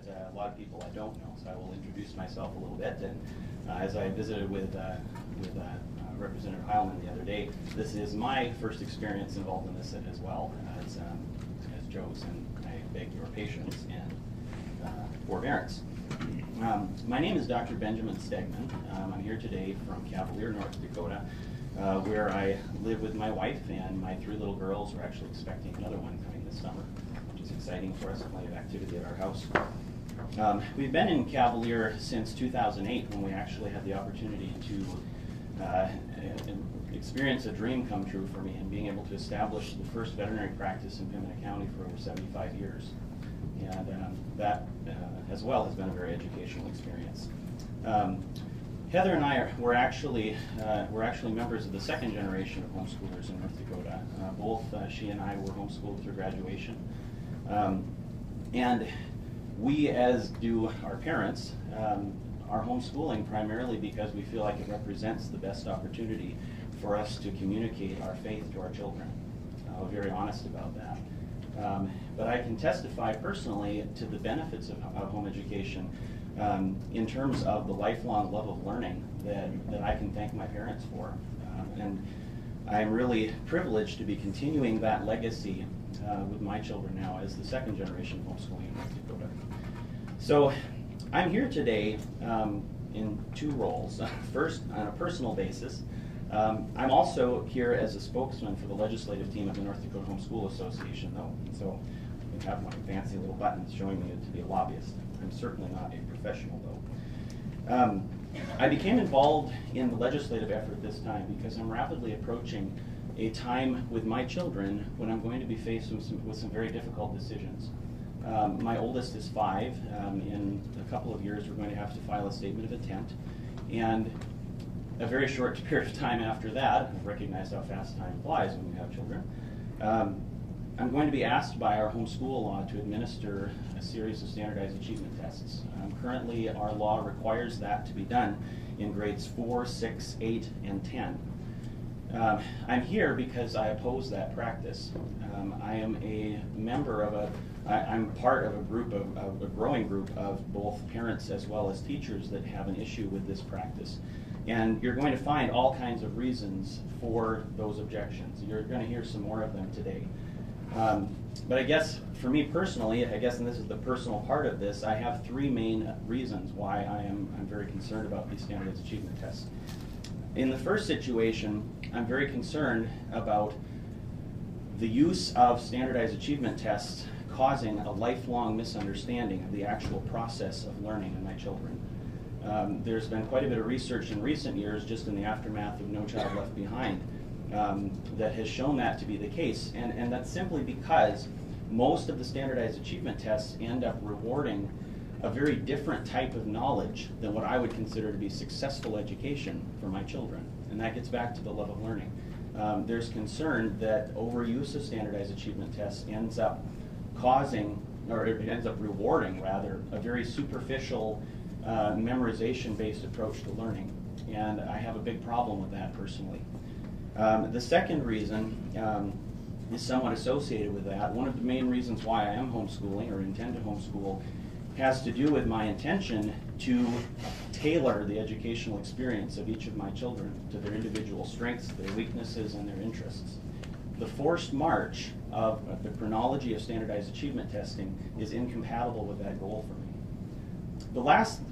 but a lot of people I don't know. So I will introduce myself a little bit. And as I visited with Representative Heilman the other day, this is my first experience involved in this as well as Joe's, and I beg your patience and forbearance. My name is Dr. Benjamin Stegman. I'm here today from Cavalier, North Dakota, where I live with my wife, and my 3 little girls. We're actually expecting another one coming this summer, which is exciting for us. Plenty of activity at our house. We've been in Cavalier since 2008, when we actually had the opportunity to experience a dream come true for me in being able to establish the first veterinary practice in Pembina County for over 75 years. And that as well has been a very educational experience. Heather and I we're actually members of the 2nd generation of homeschoolers in North Dakota. Both she and I were homeschooled through graduation. And we, as do our parents, are homeschooling primarily because we feel like it represents the best opportunity for us to communicate our faith to our children. We're very honest about that. But I can testify personally to the benefits of home education in terms of the lifelong love of learning that I can thank my parents for. And I'm really privileged to be continuing that legacy with my children now as the 2nd generation of homeschooling in North Dakota. So I'm here today in 2 roles. First, on a personal basis, I'm also here as a spokesman for the legislative team at the North Dakota Homeschool Association, though. So I have my fancy little buttons showing me to be a lobbyist. I'm certainly not a professional, though. I became involved in the legislative effort this time because I'm rapidly approaching a time with my children when I'm going to be faced with some very difficult decisions. My oldest is 5. In a couple of years, we're going to have to file a statement of intent. And a very short period of time after that, I've recognized how fast time flies when we have children, I'm going to be asked by our home school law to administer a series of standardized achievement tests. Currently, our law requires that to be done in grades 4, 6, 8, and 10. I'm here because I oppose that practice. I am a member of I'm part of a growing group of both parents as well as teachers that have an issue with this practice. And you're going to find all kinds of reasons for those objections. You're going to hear some more of them today. But I guess for me personally, and this is the personal part of this, I have 3 main reasons why I'm very concerned about these standardized achievement tests. In the first situation, I'm very concerned about the use of standardized achievement tests causing a lifelong misunderstanding of the actual process of learning in my children. There's been quite a bit of research in recent years, just in the aftermath of No Child Left Behind, that has shown that to be the case. And that's simply because most of the standardized achievement tests end up rewarding a very different type of knowledge than what I would consider to be successful education for my children. And that gets back to the love of learning. There's concern that overuse of standardized achievement tests ends up causing, or it ends up rewarding rather, a very superficial memorization-based approach to learning. And I have a big problem with that personally. The second reason is somewhat associated with that. One of the main reasons why I am homeschooling or intend to homeschool has to do with my intention to tailor the educational experience of each of my children to their individual strengths, their weaknesses, and their interests. The forced march of the chronology of standardized achievement testing is incompatible with that goal for me. The last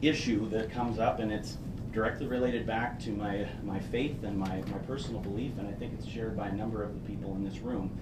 issue that comes up, and it's directly related back to my faith and my personal belief, and I think it's shared by a number of the people in this room,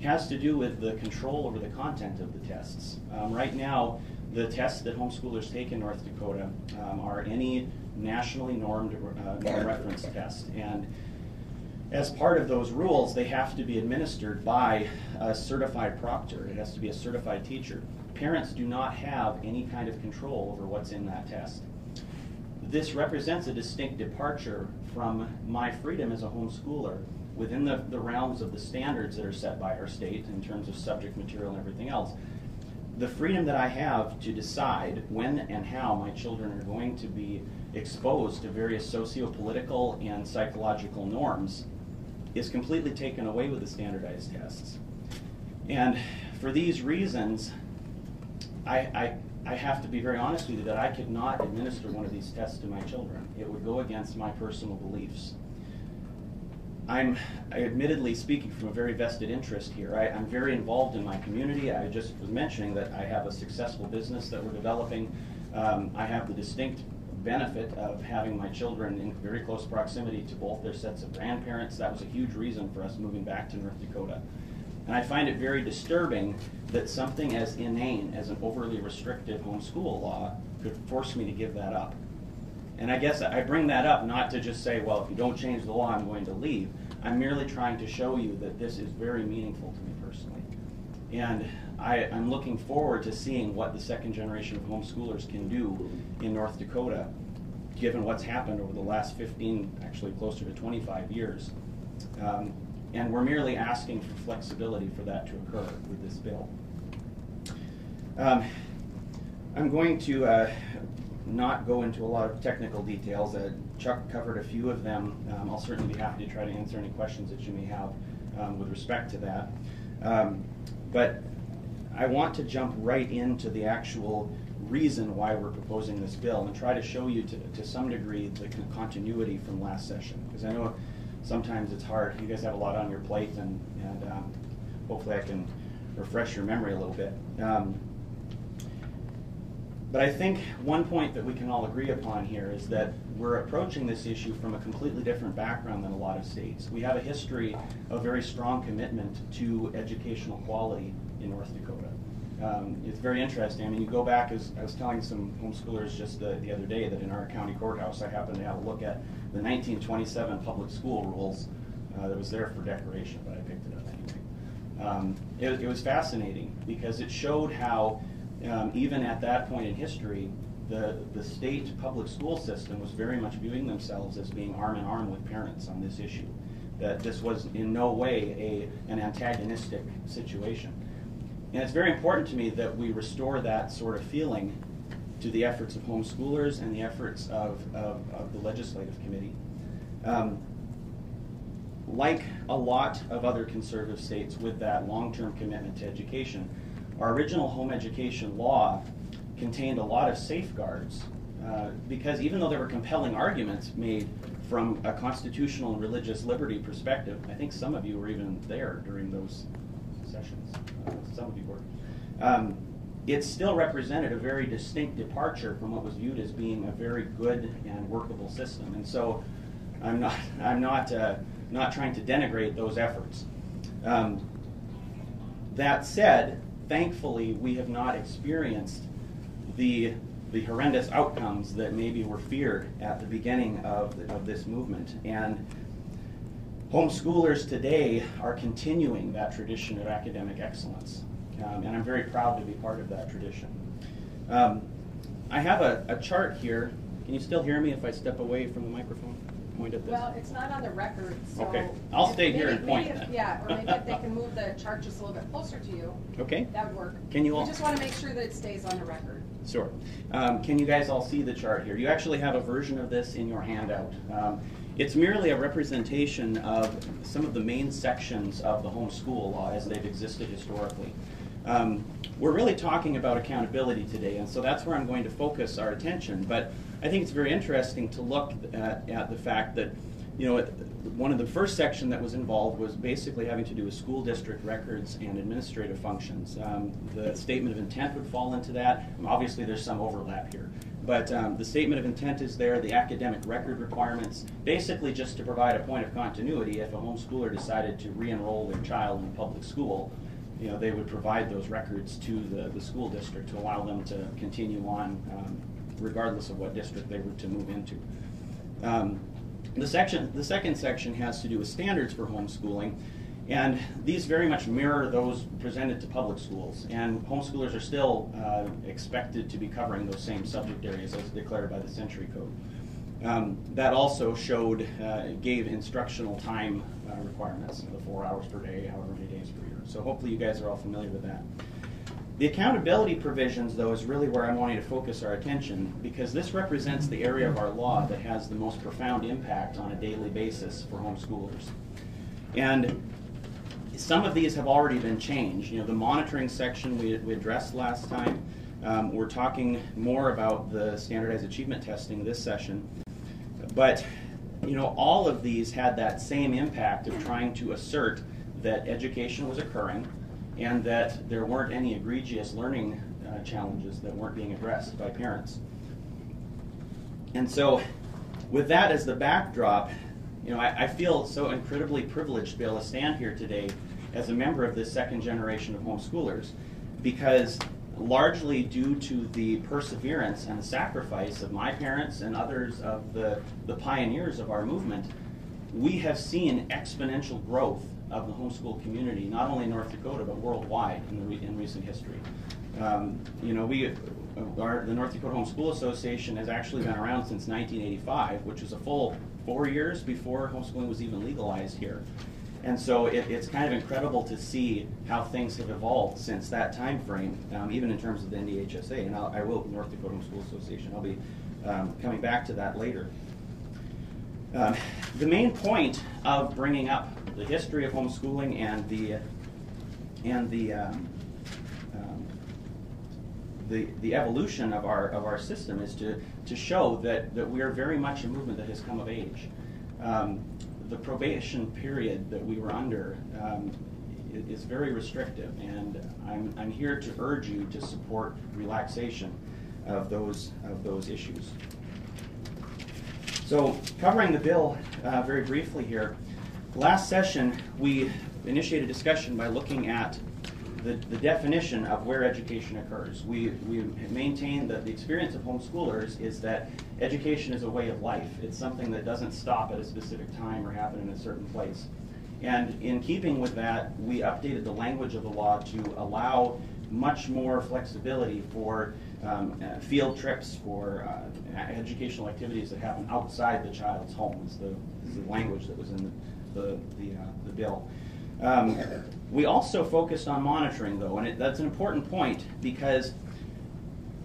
has to do with the control over the content of the tests. Right now, the tests that homeschoolers take in North Dakota are any nationally normed reference test. And as part of those rules, they have to be administered by a certified proctor. It has to be a certified teacher. Parents do not have any kind of control over what's in that test. This represents a distinct departure from my freedom as a homeschooler within the realms of the standards that are set by our state in terms of subject material and everything else. The freedom that I have to decide when and how my children are going to be exposed to various socio-political and psychological norms is completely taken away with the standardized tests. And for these reasons, I I have to be very honest with you that I could not administer one of these tests to my children. It would go against my personal beliefs. I'm admittedly speaking from a very vested interest here. I'm very involved in my community. I just was mentioning that I have a successful business that we're developing. I have the distinct benefit of having my children in very close proximity to both their sets of grandparents. That was a huge reason for us moving back to North Dakota. And I find it very disturbing that something as inane as an overly restrictive homeschool law could force me to give that up. And I guess I bring that up not to just say, well, if you don't change the law, I'm going to leave. I'm merely trying to show you that this is very meaningful to me personally. And I'm looking forward to seeing what the second generation of homeschoolers can do in North Dakota, given what's happened over the last 15, actually closer to 25 years. And we're merely asking for flexibility for that to occur with this bill. I'm going to not go into a lot of technical details. Chuck covered a few of them. I'll certainly be happy to try to answer any questions that you may have with respect to that. But I want to jump right into the actual reason why we're proposing this bill and try to show you to some degree the continuity from last session. Because I know sometimes it's hard. You guys have a lot on your plate, and hopefully I can refresh your memory a little bit. But I think one point that we can all agree upon here is that we're approaching this issue from a completely different background than a lot of states. We have a history of very strong commitment to educational quality in North Dakota. It's very interesting. I mean, you go back, as I was telling some homeschoolers just the other day, that in our county courthouse I happened to have a look at the 1927 public school rules that was there for decoration, but I picked it up anyway. It was fascinating because it showed how even at that point in history, the state public school system was very much viewing themselves as being arm in arm with parents on this issue, that this was in no way an antagonistic situation. And it's very important to me that we restore that sort of feeling to the efforts of homeschoolers and the efforts of the legislative committee. Like a lot of other conservative states with that long-term commitment to education, our original home education law contained a lot of safeguards because even though there were compelling arguments made from a constitutional and religious liberty perspective, I think some of you were even there during those sessions, some of you were, it still represented a very distinct departure from what was viewed as being a very good and workable system. And so I'm not trying to denigrate those efforts. That said, thankfully, we have not experienced the horrendous outcomes that maybe were feared at the beginning of this movement. And homeschoolers today are continuing that tradition of academic excellence. And I'm very proud to be part of that tradition. I have a chart here. Can you still hear me if I step away from the microphone? Point at this? Well, it's not on the record, so... Okay, I'll stay here and point then. Yeah, or maybe if they can move the chart just a little bit closer to you. Okay. That would work. Can you all... We just want to make sure that it stays on the record. Sure. Can you guys all see the chart here? You actually have a version of this in your handout. It's merely a representation of some of the main sections of the homeschool law as they've existed historically. We're really talking about accountability today, and so that's where I'm going to focus our attention. But I think it's very interesting to look at the fact that, you know, one of the first section that was involved was basically having to do with school district records and administrative functions. The statement of intent would fall into that. Obviously, there's some overlap here. But the statement of intent is there, the academic record requirements, basically just to provide a point of continuity if a homeschooler decided to re-enroll their child in a public school. You know, they would provide those records to the school district to allow them to continue on regardless of what district they were to move into. The second section has to do with standards for homeschooling, and these very much mirror those presented to public schools, and homeschoolers are still expected to be covering those same subject areas as declared by the Century Code. That also gave instructional time requirements, the 4 hours per day, however many days per year. So hopefully you guys are all familiar with that. The accountability provisions, though, is really where I'm wanting to focus our attention, because this represents the area of our law that has the most profound impact on a daily basis for homeschoolers. And some of these have already been changed. You know, the monitoring section we addressed last time, We're talking more about the standardized achievement testing this session. But, you know, all of these had that same impact of trying to assert that education was occurring and that there weren't any egregious learning challenges that weren't being addressed by parents. And so, with that as the backdrop, you know, I feel so incredibly privileged to be able to stand here today as a member of this second generation of homeschoolers, because largely due to the perseverance and the sacrifice of my parents and others of the pioneers of our movement, we have seen exponential growth of the homeschool community, not only in North Dakota, but worldwide in recent history. You know, the North Dakota Homeschool Association has actually been around since 1985, which is a full 4 years before homeschooling was even legalized here. And so it's kind of incredible to see how things have evolved since that time frame, even in terms of the NDHSA. And I will, North Dakota Homeschool Association, I'll be coming back to that later. The main point of bringing up the history of homeschooling and the evolution of our system is to show that we are very much a movement that has come of age. The probation period that we were under is very restrictive, and I'm here to urge you to support relaxation of those issues. So, covering the bill very briefly here, last session we initiated discussion by looking at the definition of where education occurs. We maintain that the experience of homeschoolers is that education is a way of life. It's something that doesn't stop at a specific time or happen in a certain place. And in keeping with that, we updated the language of the law to allow much more flexibility for field trips, for educational activities that happen outside the child's home. Is the language that was in the bill. We also focused on monitoring, though, and that's an important point because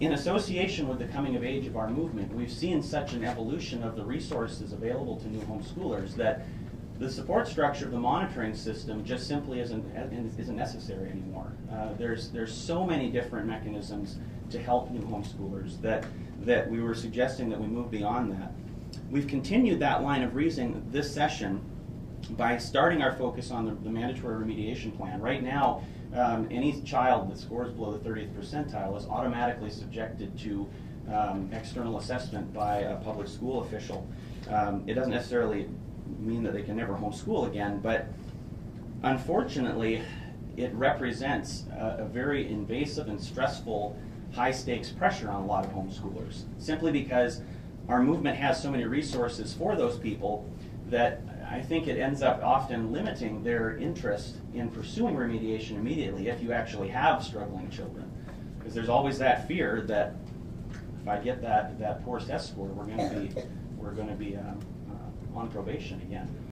in association with the coming of age of our movement, we've seen such an evolution of the resources available to new homeschoolers that the support structure of the monitoring system just simply isn't necessary anymore. There's so many different mechanisms to help new homeschoolers that we were suggesting that we move beyond that. We've continued that line of reasoning this session by starting our focus on the mandatory remediation plan. Right now, any child that scores below the 30th percentile is automatically subjected to external assessment by a public school official. It doesn't necessarily mean that they can never homeschool again, but unfortunately, it represents a very invasive and stressful high-stakes pressure on a lot of homeschoolers, simply because our movement has so many resources for those people that I think it ends up often limiting their interest in pursuing remediation immediately if you actually have struggling children. Because there's always that fear that if I get that poor test score, we're going to be on probation again.